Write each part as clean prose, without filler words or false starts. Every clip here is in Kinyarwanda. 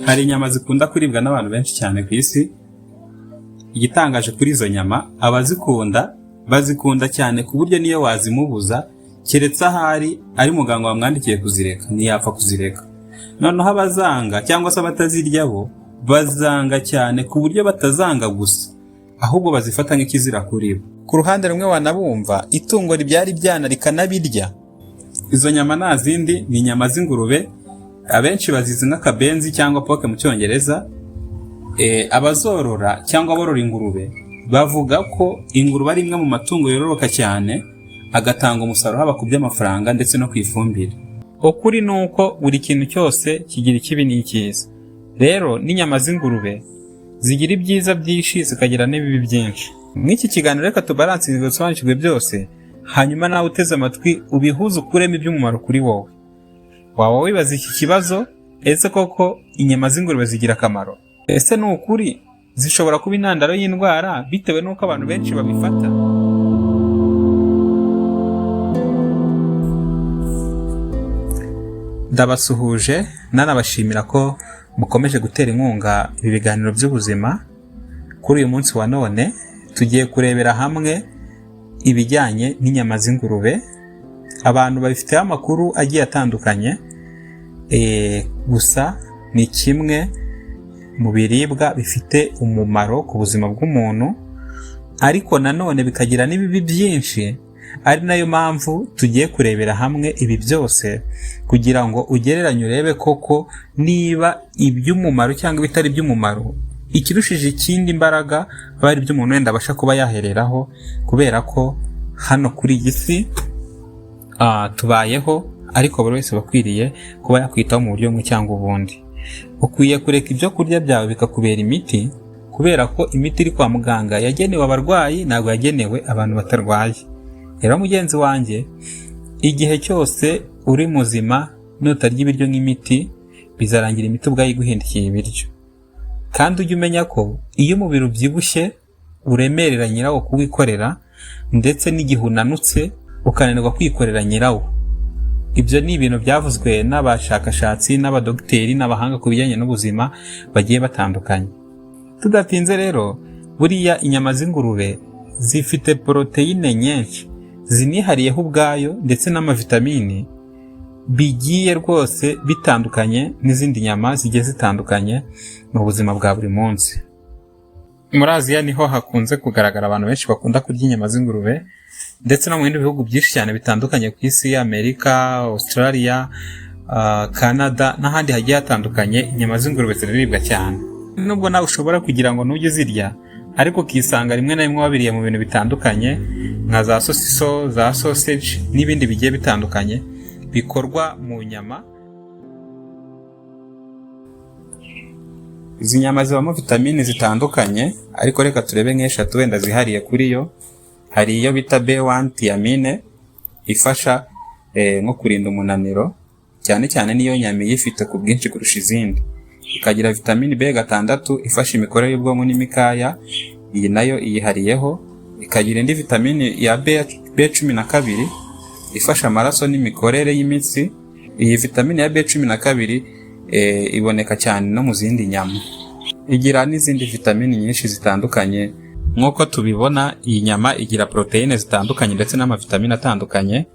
Hari inyama zikunda kuribwa n'abantu benshi cyane ku isi. Igitangaje kuri izo nyama, abazikunda bazikunda cyane ku buryo niyo wazimubuza, keretse ahari ari muganga wamwandikiye kuzireka, ntiyapfa kuzireka. Noneho abazanga cyangwa se abatazirya bo bazanga cyane ku buryo batazanga gusa, ahubwo bazifata nk'ikizira kuri bo. Ku ruhande rumwe wanabumva itungo ribyara ibyana rikanabirya. Izo nyama nta zindi ni inyama z'ingurube, abenshi bazizi nk'akabenzi cyangwa poke mu cyongereza. Abazorora cyangwa borora ingurube bavuga ko ingurube ari imwe mu matungo yororoka cyane, agatanga umusaruro haba ku by'amafaranga ndetse no ku ifumbire. Ukuri ni uko buri kintu cyose kigira ikibi n'icyiza. Rero n'inyama z'ingurube zigira ibyiza byinshi zikagira n'ibibi byinshi. Mw'iki kiganiro reka tubaransize dusobanukirwe byose, hanyuma nawe uteze amatwi ubihuze ukuremo iby'umumaro kuri wowe. Waba wibaza iki kibazo, ese koko inyama z'ingurube zigira akamaro? Ese ni ukuri zishobora kuba intandaro y'indwara bitewe n'uko abantu benshi babifata? Ndabasuhuje nanabashimira ko mukomeje gutera inkunga ibi biganiro by'ubuzima. Kuri uyu munsi wa none tugiye kurebera hamwe ibijyanye n'inyama z'ingurube. Abantu babifiteho amakuru agiye atandukanye, gusa ni kimwe mu biribwa bifite umumaro ku buzima bw'umuntu, ariko nanone bikagira n'ibibi byinshi. Ari nayo mpamvu tugiye kurebera hamwe ibi byose kugira ngo ugereranye urebe koko niba iby'umumaro cyangwa ibitari iby'umumaro. Ikirushije ikindi imbaraga aba ari byo umuntu wenda abasha kuba yahereraho, kubera ko hano kuri iyi si tubayeho, ariko buri wese bakwiriye kuba yakwitaho mu buryo bumwe cyangwa ubundi. Ukwiye kureka ibyo kurya byawe bikakubera imiti, kubera ko imiti iri kwa muganga yagenewe abarwayi, ntabwo yagenewe abantu batarwaye. Rero mugenzi wanjye, igihe cyose uri muzima nutarya ibiryo nk'imiti, bizarangira imiti ubwayo iguhindukiye ibiryo. Kandi ujye umenya ko iyo umubiri ubyibushye uremerera nyirawo kuwikorera, ndetse n'igihe unanutse ukananirwa kwikorera nyirawo. Ibyo ni ibintu byavuzwe n'abashakashatsi n'abadogiteri n'abahanga ku bijyanye n'ubuzima bagiye batandukanye. Tudatinze rero, buriya inyama z'ingurube zifite poroteyine nyinshi zinihariyeho ubwayo ndetse n'amavitamini bigiye rwose bitandukanye n'izindi nyama zigiye zitandukanye mu buzima bwa buri munsi. Muri Aziya niho hakunze kugaragara abantu benshi bakunda kurya inyama z'ingurube, ndetse no mu bindi bihugu byinshi cyane bitandukanye ku isi, Amerika, Australia, Canada n'ahandi hagiye hatandukanye, inyama z'ingurube ziraribwa cyane. Nubwo nawe ushobora kugira ngo ntujye zirya, ariko ukisanga rimwe na rimwe wabiriye mu bintu bitandukanye nka za sosiso, za sausage n'ibindi bigiye bitandukanye bikorwa mu nyama. Izi nyama zibamo vitamini zitandukanye, ariko reka turebe nk'eshatu wenda zihariye kuri yo. Hari iyo bita B1 thiamine ifasha nko kurinda umunaniro, cyane cyane niyo nyama ifite ku bwinshi kurusha izindi. Ikagira vitamini B6 ifasha imikorere y'ubwonko n'imikaya, iyi nayo iyihariyeho. Ikagira indi vitamini ya B12 ifasha amaraso n'imikorere y'imitsi. Iyi vitamini ya B12 iboneka cyane no mu zindi nyama. Igira n'izindi vitamini nyinshi zitandukanye. Nk'uko tubibona, iyi nyama igira proteine zitandukanye ndetse n'amavitamini atandukanye.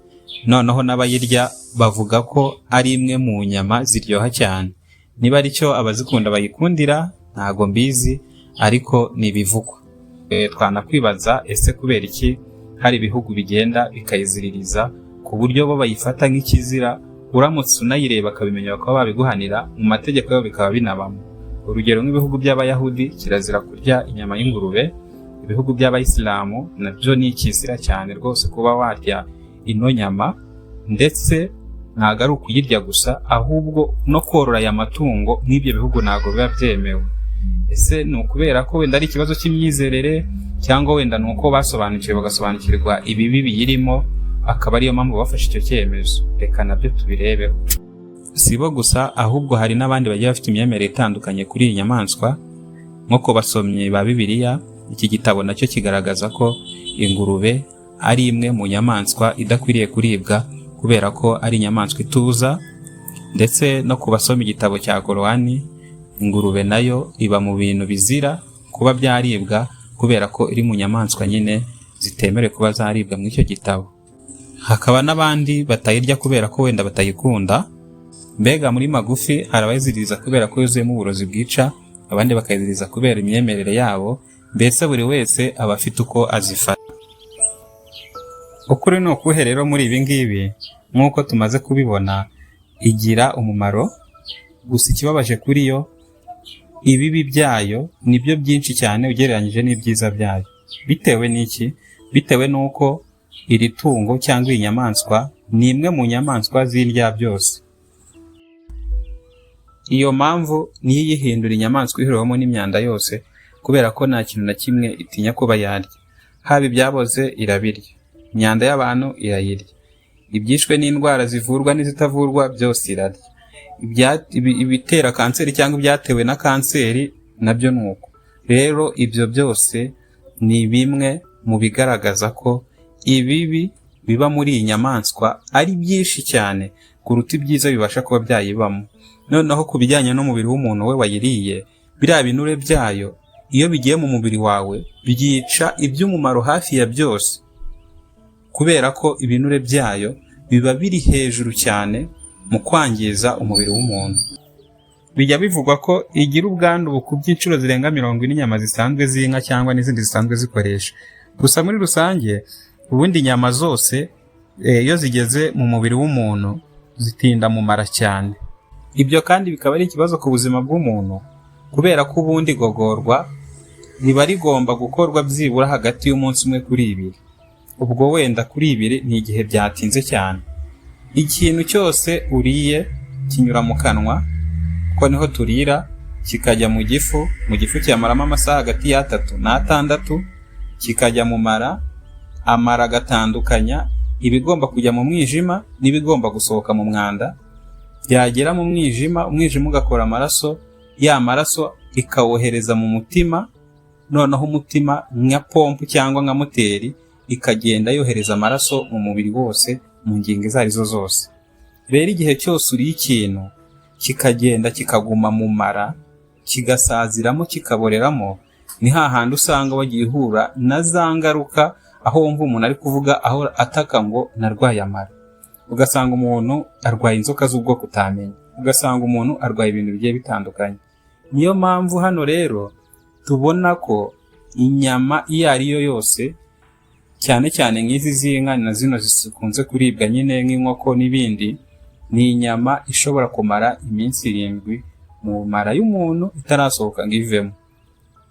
Noneho n'abayirya bavuga ko ari imwe mu nyama ziryoha cyane. Niba ari cyo abazikunda bayikundira ntago mbizi, ariko nibivugwa. Twanakwibaza, ese kubera iki hari ibihugu bigenda bikayiziririza ku buryo bo bayifata nk'ikizira, uramutse unayireba akabimenya bakaba babiguhanira, mu mategeko yabo bikaba binabamo. Urugero nk'ibihugu by'abayahudi kirazira kurya inyama y'ingurube. Ibihugu by'abayisilamu nabyo ni ikizira cyane rwose kuba warya ino nyama, ndetse ntago ari ukuyirya gusa, ahubwo no korora aya matungo nk'ibyo bihugu ntago biba byemewe. Ese ni ukubera ko wenda ari ikibazo cy'imyizerere, cyangwa wenda ni uko basobanukiwe bagasobanukirwa ibibi biyirimo, akaba ariyo mpamvu bafashe icyo cyemezo? Reka nabyo tubirebeho. Si bo gusa, ahubwo hari n'abandi bagiye bafite imyemerere itandukanye kuri iyi nyamaswa. Nk'uko basomye ba Bibiliya, iki gitabo nacyo kigaragaza ko ingurube ari imwe mu nyamaswa idakwiriye kuribwa, kubera ko ari inyamaswa ituza. Ndetse no kubasoma igitabo cya Korowani, ingurube nayo iba mu bintu bizira kuba byaribwa kubera ko iri mu nyamaswa nyine zitemerewe kuba zaribwa muri icyo gitabo. Hakaba n'abandi batayirya kubera ko wenda batayikunda. Mbega muri magufi hari abayiziririza kubera ko yuzuyemo uburozi bwica, abandi bakayiziririza kubera imyemerere yabo. Mbese buri wese aba afite uko azifata. Ukuri ni ukuhe rero muri ibi ngibi? Nk'uko tumaze kubibona, igira umumaro, gusa ikibabaje kuri yo, ibibi byayo nibyo byinshi cyane ugereranyije n'ibyiza byayo. Bitewe n'iki? Bitewe n'uko iri tungo cyangwa iyi nyamaswa ni imwe mu nyamaswa z'indya byose. Iyo mpamvu niyo iyihindura inyamaswa ihuriwemo n'imyanda yose, kubera ko nta kintu na kimwe itinya kuba yarya. Haba ibyaboze irabirya, imyanda y'abantu irayirya, ibyishwe n'indwara zivurwa n'izitavurwa byose irarya, ibitera kanseri cyangwa ibyatewe na kanseri nabyo ni uko. Rero ibyo byose ni bimwe mu bigaragaza ko ibibi biba muri iyi nyamaswa ari byinshi cyane kuruta ibyiza bibasha kuba byayibamo. Noneho ku bijyanye n'umubiri w'umuntu we wayiriye, biriya binure byayo iyo bigiye mu mubiri wawe byica iby'umumaro hafi ya byose, kubera ko ibinure byayo biba biri hejuru cyane mu kwangiza umubiri w'umuntu. Bijya bivugwa ko igira ubwandu bukubye inshuro zirenga 40 inyama zisanzwe z'inka cyangwa n'izindi zisanzwe zikoresha. Gusa muri rusange ubundi inyama zose iyo zigeze mu mubiri w'umuntu zitinda mu mara cyane. Ibyo kandi bikaba ari ikibazo ku buzima bw'umuntu, kubera ko ubundi igogorwa riba rigomba gukorwa byibura hagati y'umunsi umwe kuri 2. Ubwo wenda kuri 2 ni igihe byatinze cyane. Ikintu cyose uriye kinyura mu kanwa, ko niho turira, kikajya mu gifu cyamaramo amasaha hagati ya 3 na 6, kikajya mu mara, amara agatandukanya ibigomba kujya mu mwijima n'ibigomba gusohoka mu mwanda. Byagera mu mwijima, umwijima ugakora amaraso, ya maraso ikawohereza mu mutima, noneho umutima nka pompu cyangwa nka moteri ikagenda yohereza amaraso mu mubiri wose, mu ngingo izo arizo zose. Rero igihe cyose uriye ikintu kikagenda kikaguma mu mara, kigasaziramo, kikaboreramo, ni hahandi usanga wagiye uhura na za ngaruka, aho wumva umuntu ari kuvuga aho ataka ngo narwaye amara. Ugasanga umuntu arwaye inzoka z'ubwoko utamenye, ugasanga umuntu arwaye ibintu bigiye bitandukanye. Niyo mpamvu hano rero tubona ko inyama iyo ari yo yose, cyane cyane nk'izi z'inka na zino zikunze kuribwa nyine nk'inkoko n'ibindi, ni inyama ishobora kumara iminsi 7 mu mara y'umuntu itarasohoka ngo ivemo.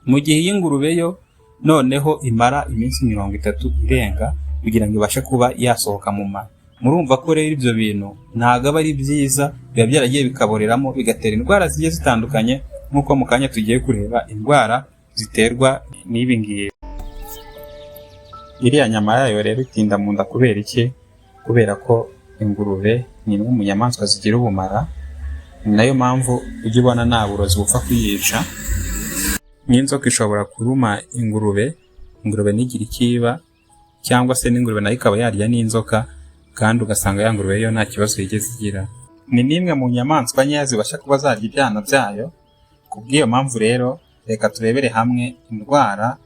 Mu gihe y'ingurube yo noneho imara iminsi 30 irenga kugira ngo ibashe kuba yasohoka mu mara. Murumva ko rero ibyo bintu ntago aba ari byiza, biba byaragiye bikaboreramo, bigatera indwara zigiye zitandukanye, nk'uko mu kanya tugiye kureba indwara ziterwa n'ibi ngibi. Iriya nyama yayo rero itinda mu nda kubera iki? Kubera ko ingurube ni imwe mu nyamaswa zigira ubumara, ni nayo mpamvu ujya ubona nta burozi bupfa kuyica. N'inzoka ishobora kuruma ingurube ntigire ikiba, cyangwa se n'ingurube nayo ikaba yarya n'inzoka, kandi ugasanga ya ngurube yo nta kibazo yigeze igira. Ni n'imwe mu nyamaswa nkeya zibasha kuba zarya ibyana byayo. Kubw'iyo mpamvu rero reka turebere hamwe indwara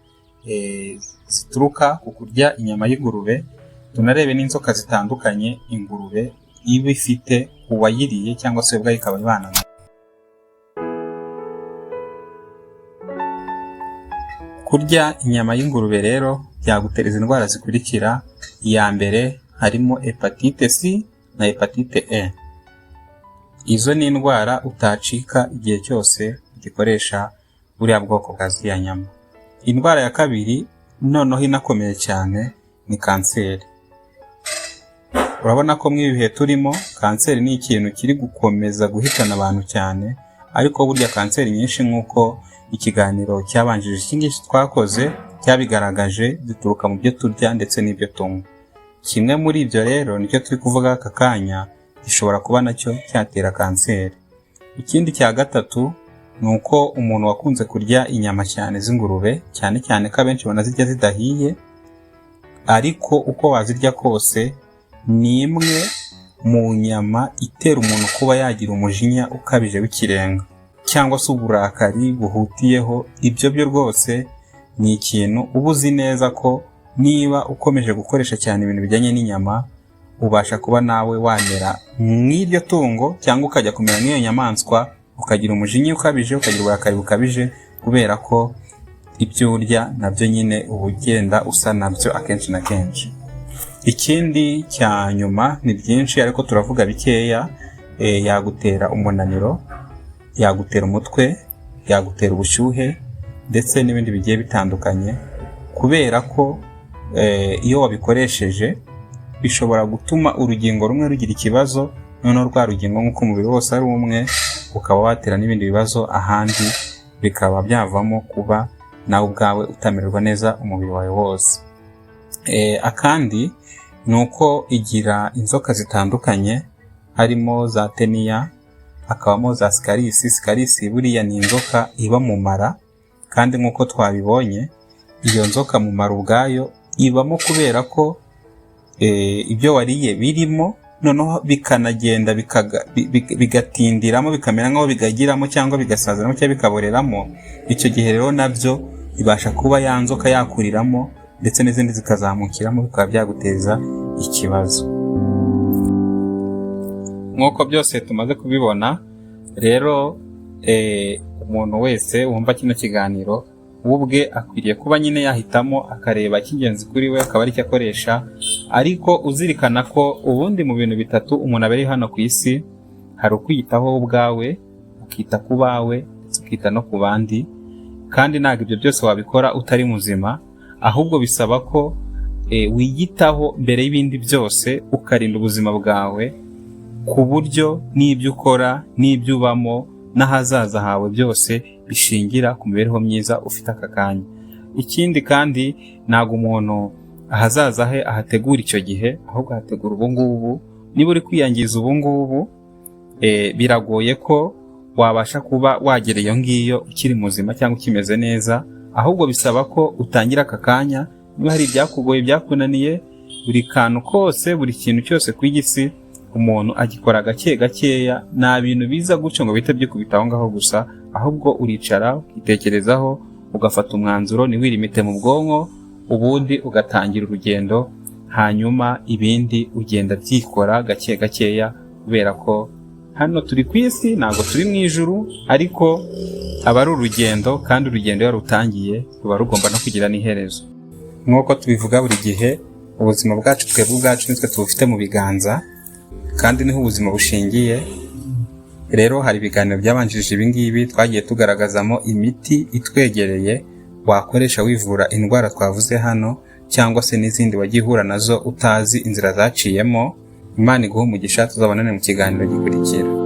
zituruka ku kurya inyama y'ingurube, tunarebe n'inzoka zitandukanye ingurube iba ifite uwayiriye cyangwa se ubwayo ikaba ibana nayo. Kurya inyama y'ingurube rero byagutereza indwara zikurikira. Iya mbere harimo hepatite C na hepatite E. Izo ni indwara utacika igihe cyose ugikoresha buriya bwoko bwa ziriya nyama. Indwara ya kabiri noneho inakomeye cyane ni kanseri. Urabona ko mw'ibi bihe turimo kanseri ni ikintu kiri gukomeza guhitana abantu cyane, ariko burya kanseri nyinshi nk'uko ikiganiro cyabanjije iki ngiki twakoze cyabigaragaje, zituruka mu byo turya ndetse n'ibyo tunywa. Kimwe muri ibyo rero nicyo turi kuvuga aka kanya, gishobora kuba nacyo cyatera kanseri. Ikindi cya gatatu ni uko umuntu wakunze kurya inyama cyane z'ingurube, cyane cyane ko abenshi banazirya zidahiye, ariko uko wazirya kose ni imwe mu nyama itera umuntu kuba yagira umujinya ukabije w'ikirenga. cyangwa se uburakari buhutiyeho, ibyo byo rwose ni ikintu uba uzi neza ko niba ukomeje gukoresha cyane ibintu bijyanye n'inyama, ubasha kuba nawe wamera nk'iryo tungo cyangwa ukajya kumera nk'iyo nyamaswa, ukagira umujinya ukabije, ukagira uburakari bukabije, kubera ko ibyo urya nabyo nyine uba ugenda usa nabyo akenshi na kenshi. Ikindi cya nyuma ni byinshi ariko turavuga bikeya. Yagutera umunaniro, yagutera umutwe, yagutera ubushyuhe ndetse n'ibindi bigiye bitandukanye, kubera ko iyo wabikoresheje bishobora gutuma urugingo rumwe rugira ikibazo, noneho rwa rugingo nk'uko umubiri wose ari umwe ukaba watera n'ibindi bibazo ahandi, bikaba byavamo kuba nawe ubwawe utamererwa neza umubiri wawe wose. Akandi ni uko igira inzoka zitandukanye, harimo za teniya, hakabamo za sikarisi. Sikarisi buriya ni inzoka iba mu mara, kandi nk'uko twabibonye iyo nzoka mu mara ubwayo ibamo kubera ko ibyo wariye birimo, noneho bikanagenda bigatindiramo, bikamera nk'aho bigagiramo cyangwa bigasaziramo cyangwa bikaboreramo. Icyo gihe rero nabyo ibasha kuba ya nzoka yakuriramo ndetse n'izindi zikazamukiramo, bikaba byaguteza ikibazo. Nk'uko byose tumaze kubibona rero, umuntu wese wumva kino kiganiro ubwe akwiriye kuba nyine yahitamo akareba icy'ingenzi kuri we, akaba ari cyo akoresha, ariko uzirikana ko ubundi mu bintu bitatu umuntu aba ari hano ku isi, hari ukwiyitaho ubwawe, ukita ku bawe ndetse ukita no ku bandi. Kandi ntabwo ibyo byose wabikora utari muzima, ahubwo bisaba ko wiyitaho mbere y'ibindi byose, ukarinda ubuzima bwawe ku buryo n'ibyo ukora n'ibyo ubamo n'ahazaza hawe byose bishingira ku mibereho myiza ufite aka kanya. Ikindi kandi ntabwo umuntu ahazaza he ahategura icyo gihe, ahubwo ahategura ubu ngubu. Niba uri kwiyangiza ubu ngubu, biragoye ko wabasha kuba wagera iyo ngiyo ukiri muzima cyangwa ukimeze neza, ahubwo bisaba ko utangira aka kanya. Niba hari ibyakugoye, byakunaniye, buri kantu kose, buri kintu cyose ku isi umuntu agikora gake gakeya, nta bintu biza gutyo ngo bihite byikubitaho ngaho gusa, ahubwo uricara ukitekerezaho, ugafata umwanzuro, ntiwirimite mu bwonko, ubundi ugatangira urugendo, hanyuma ibindi ugenda byikora gake gakeya, kubera ko hano turi ku isi, ntabwo turi mu ijuru, ariko aba ari urugendo, kandi urugendo iyo rutangiye ruba rugomba no kugira n'iherezo. Nk'uko tubivuga buri gihe, ubuzima bwacu twebwe ubwacu nitwe tubufite mu biganza, kandi niho ubuzima bushingiye. Rero hari ibiganiro byabanjirije ibi ngibi twagiye tugaragazamo imiti itwegereye wakoresha wivura indwara twavuze hano, cyangwa se n'izindi wagiye uhura nazo utazi inzira zaciyemo. Imana iguhe umugisha, tuzabonane mu kiganiro gikurikira.